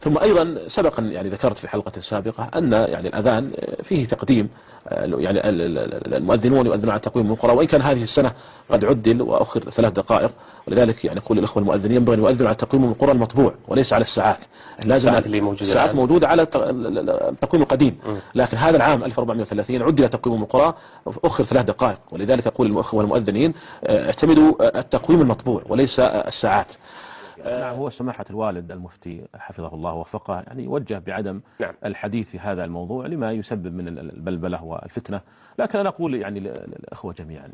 ثم أيضا سبقا يعني ذكرت في حلقة سابقة أن يعني الأذان فيه تقديم، يعني المؤذنون يؤذنون على تقويم القرى، وإن كان هذه السنة قد عدل وأخر 3 دقائق، ولذلك يعني كل الأخوة المؤذنين ينبغي أن يؤذنوا على تقويم القرى المطبوع وليس على الساعات. لازم الساعات موجودة على التقويم القديم، لكن هذا العام 1430 عدل تقويم القرى أخر 3 دقائق، ولذلك أقول للأخوة المؤذنين اعتمدوا التقويم المطبوع وليس الساعات. نعم، هو سماحة الوالد المفتي حفظه الله ووفقه يعني يوجه بعدم الحديث في هذا الموضوع لما يسبب من البلبلة والفتنة، لكن أنا أقول يعني للأخوة جميعا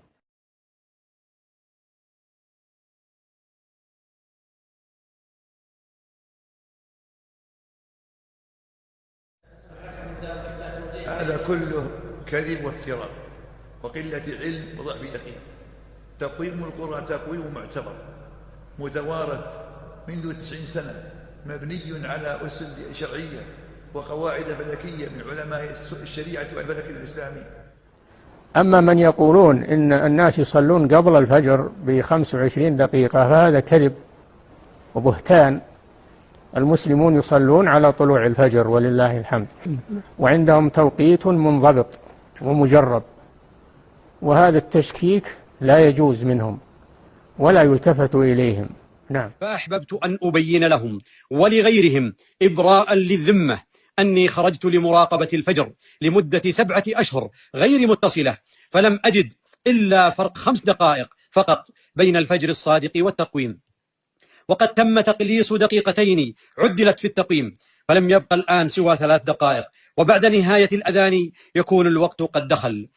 هذا كله كذب وافتراء وقلة علم وضعف يقين. تقويم القرى تقويم معتبر متوارث منذ 90 سنة، مبني على أسس شرعية وقواعد فلكية من علماء الشريعة والفلك الإسلامي. أما من يقولون إن الناس يصلون قبل الفجر ب25 دقيقة فهذا كذب وبهتان. المسلمون يصلون على طلوع الفجر ولله الحمد، وعندهم توقيت منضبط ومجرب، وهذا التشكيك لا يجوز منهم ولا يلتفت إليهم. نعم. فأحببت أن أبين لهم ولغيرهم إبراء للذمة أني خرجت لمراقبة الفجر لمدة 7 أشهر غير متصلة، فلم أجد إلا فرق 5 دقائق فقط بين الفجر الصادق والتقويم، وقد تم تقليص دقيقتين عدلت في التقويم، فلم يبق الآن سوى 3 دقائق، وبعد نهاية الأذان يكون الوقت قد دخل.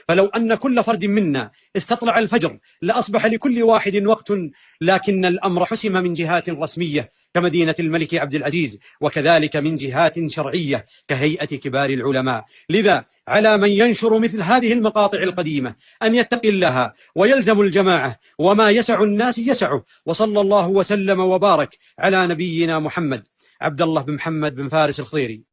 فلو أن كل فرد منا استطلع الفجر لأصبح لكل واحد وقت، لكن الأمر حسم من جهات رسمية كمدينة الملك عبد العزيز، وكذلك من جهات شرعية كهيئة كبار العلماء. لذا على من ينشر مثل هذه المقاطع القديمة أن يتقي الله ويلزم الجماعة، وما يسع الناس يسعه. وصلى الله وسلم وبارك على نبينا محمد. عبد الله بن محمد بن فارس الخضيري.